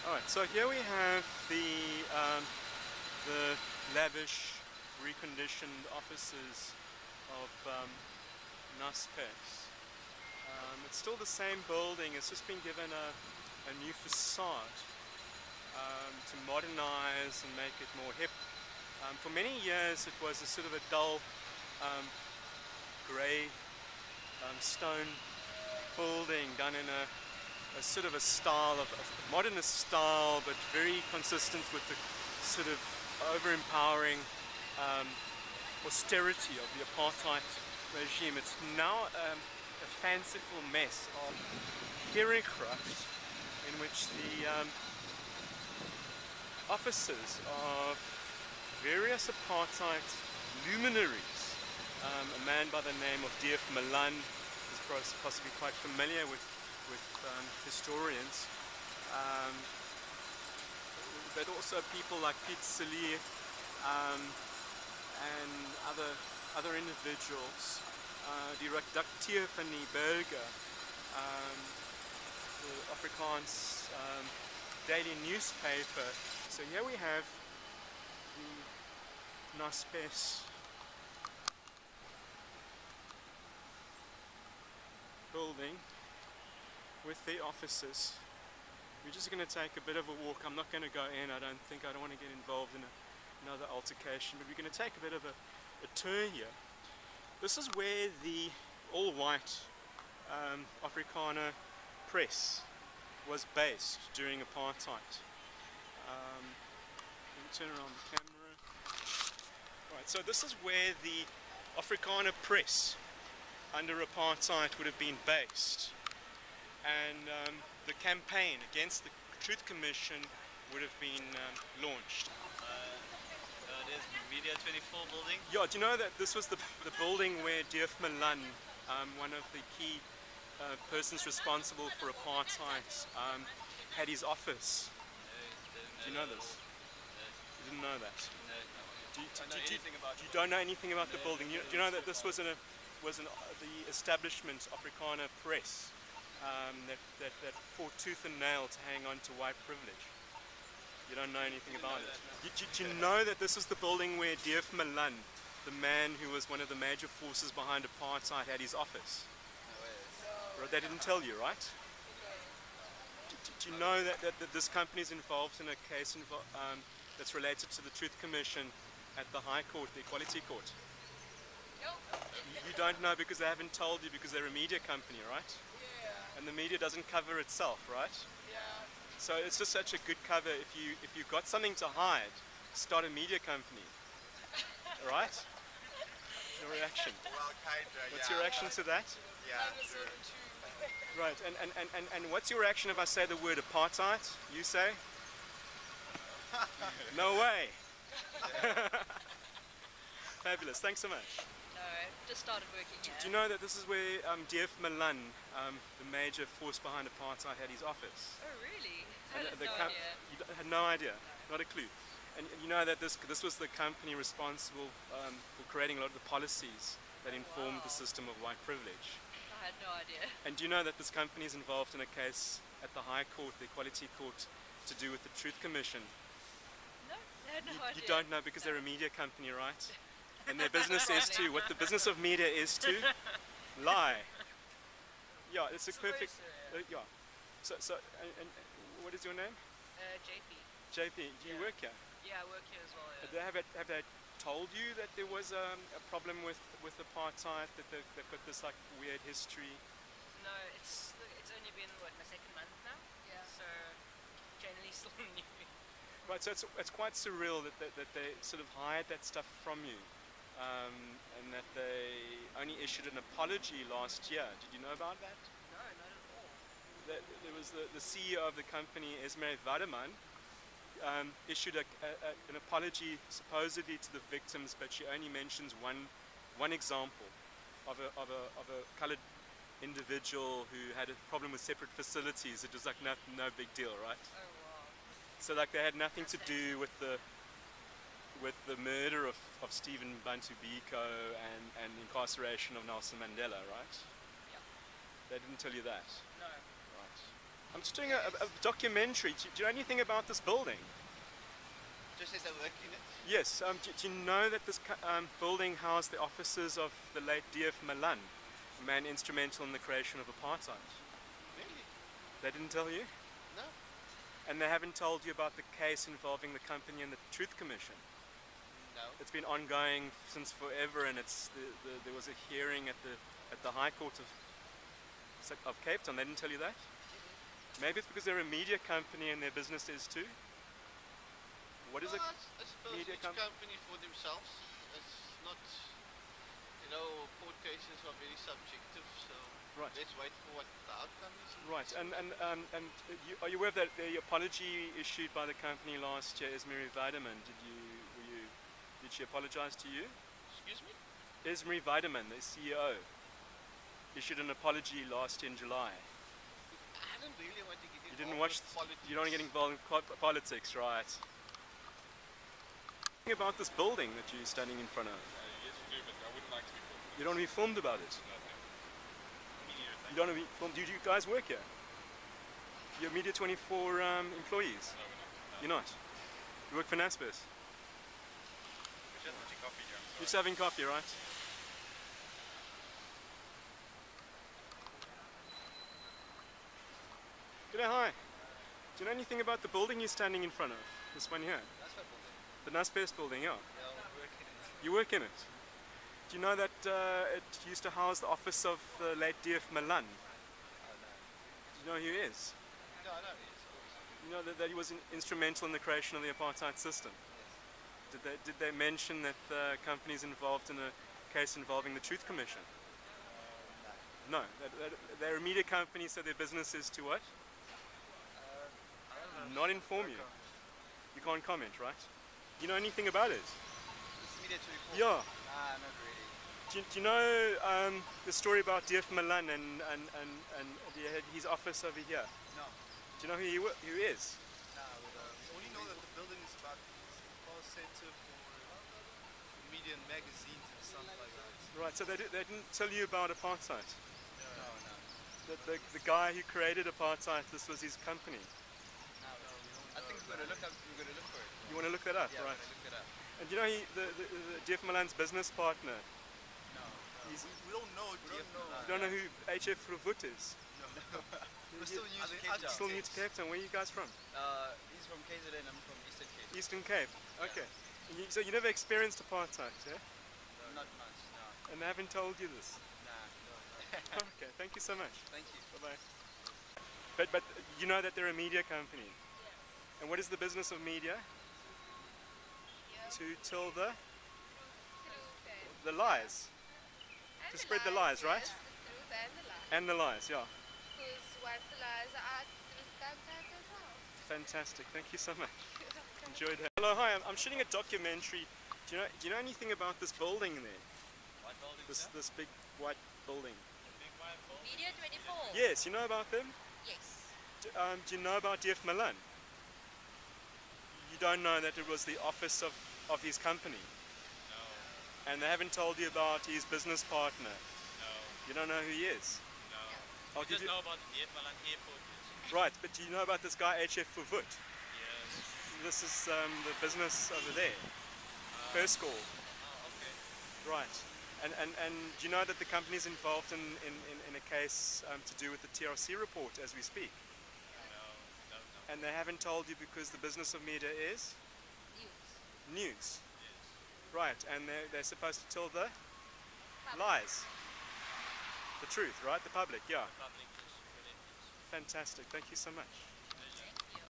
Alright, so here we have the lavish, reconditioned offices of Naspers. It's still the same building, it's just been given a new facade to modernize and make it more hip. For many years it was a sort of a dull grey stone building done in a sort of a style of modernist style, but very consistent with the sort of over-empowering austerity of the apartheid regime. It's now a fanciful mess of hierarchy in which the offices of various apartheid luminaries, a man by the name of D.F. Malan is possibly quite familiar with historians, but also people like Piet Silly and other individuals. Die redacteur van die Burger, the Afrikaans daily newspaper. So here we have the Naspers building with the offices. We're just going to take a bit of a walk. I'm not going to go in. I don't want to get involved in another altercation, but we're going to take a bit of a tour here. This is where the all-white Afrikaner press was based during apartheid. Let me turn around the camera. Right, so this is where the Afrikaner press under apartheid would have been based. And the campaign against the Truth Commission would have been launched. There's Media 24 building. Yeah, do you know that this was the building where D.F. Malan, one of the key persons responsible for apartheid, had his office? Do you know this? No. You didn't know that? No. You don't know anything about the building? Do you know that this was the establishment Afrikaner press? That fought tooth and nail to hang on to white privilege. You don't know anything about it. Do you know that this is the building where D.F. Malan, the man who was one of the major forces behind apartheid, had his office? No way. They didn't tell you, right? Do you know that this company is involved in a case that's related to the Truth Commission at the High Court, the Equality Court? You don't know because they haven't told you, because they're a media company, right? And the media doesn't cover itself, right? Yeah. So it's just such a good cover. If you've got something to hide, start a media company, right? Your reaction? Well, kind of. What's your reaction to that? Yeah, sure. Right. And what's your reaction if I say the word apartheid? You say? No way. Fabulous. Thanks so much. No, just started working here. Do you know that this is where D.F. Malan, the major force behind apartheid, had his office? Oh, really? I had no idea. You had no idea? Not a clue. And you know that this was the company responsible for creating a lot of the policies that informed the system of white privilege. I had no idea. And do you know that this company is involved in a case at the High Court, the Equality Court, to do with the Truth Commission? No, I had no idea. You don't know because they're a media company, right? And their business is to, what the business of media is to lie. Yeah, it's a perfect, yeah. So, and what is your name? JP. JP, do you work here? Yeah, I work here as well, yeah. Have they told you that there was a problem with apartheid, that they've got this like weird history? No, it's only been, what, my second month now? Yeah. So, generally still new. Right, so it's quite surreal that they sort of hide that stuff from you. And that they only issued an apology last year. Did you know about that? No, not at all. There was the CEO of the company, Esme Vademan, issued an apology supposedly to the victims, but she only mentions one example of a coloured individual who had a problem with separate facilities. It was like no big deal, right? Oh wow. So like they had nothing to do with the murder of Stephen Bantu Biko and incarceration of Nelson Mandela, right? Yeah. They didn't tell you that? No. Right. I'm just doing a documentary. Do you know anything about this building? Just as I work in it. Yes. Do you know that this building housed the offices of the late D.F. Malan, a man instrumental in the creation of apartheid? Really? They didn't tell you? No. And they haven't told you about the case involving the company and the Truth Commission? No. It's been ongoing since forever, and there was a hearing at the High Court of Cape Town. They didn't tell you that? Maybe it's because they're a media company and their business is too. What is well, a I suppose media each company for themselves. It's not, court cases are very subjective, so Right. let's wait for what the outcome is. Right, and are you aware that the apology issued by the company last year, Esmeri Weideman, did she apologise to you? Excuse me? Esmeri Weideman, the CEO, issued an apology last year in July. I don't really want to get involved You didn't watch. with politics. You don't want to get involved in politics, right? About this building that you're standing in front of. Yes, you do, but I wouldn't like to be filmed. You don't want to be filmed about it. No, thank you. You don't want to be filmed. Do you guys work here? You're Media 24 employees. No, we're not. You're not. You work for Naspers. We're just having coffee here. You're just having coffee, right? G'day, hi. Do you know anything about the building you're standing in front of? This one here. That's what building. The Naspers building, yeah. Yeah, I work in it. You work in it. Do you know that it used to house the office of the late D.F. Malan? Oh, no. Do you know who he is? No, I know, yes, of course. You know that he was instrumental in the creation of the apartheid system? Yes. Did they mention that the company's involved in a case involving the Truth Commission? No. No. They're a media company, so their business is to what? I don't know. Not inform you. You can't comment, right? You know anything about it? It's Media 24. Yeah. Nah, not really. Do you know the story about D.F. Malan and his office over here? No. Do you know who he is? Nah, we only know that the building is about a center for media and magazines and something like that. Right, so they didn't tell you about apartheid? No. The guy who created apartheid, this was his company. I think we're gonna look for it. You want to look that up, Yeah, right? we're gonna look it up. And do you know the D.F. Malan's business partner? No. We don't know. You don't know who H.F. Ruvut is? We're still I using think Cape Town. Still new to Cape Town. Where are you guys from? He's from KZN, I'm from Eastern Cape. Eastern Cape. Okay. And so you never experienced apartheid, yeah? Not much, no. And they haven't told you this? Nah, no. Okay, thank you so much. Thank you. Bye-bye. But you know that they're a media company? Yes. And what is the business of media? To tell the lies. To spread the lies, right? Yes, the truth and the lies. And the lies, yeah. Because once the lies are out, the truth comes out as well. Fantastic. Thank you so much. Enjoyed it. Hello, hi. I'm shooting a documentary. Do you know anything about this building there? What building, This big white building. Big white building? Media 24. Yes, you know about them? Yes. Do you know about D.F. Malan? You don't know that it was the office of his company? No. And they haven't told you about his business partner? No. You don't know who he is? No. Oh, We did just you? know about the DF Malan airport. Right, but do you know about this guy H.F. Ruvut? Yes. This is the business over there. First call. Oh, okay. Right. And do you know that the company's involved in a case to do with the TRC report as we speak? No. And they haven't told you because the business of media is? News. News. Right, and they're supposed to tell the lies. The truth, right? The public, yeah. Public is relentless. Fantastic. Thank you so much.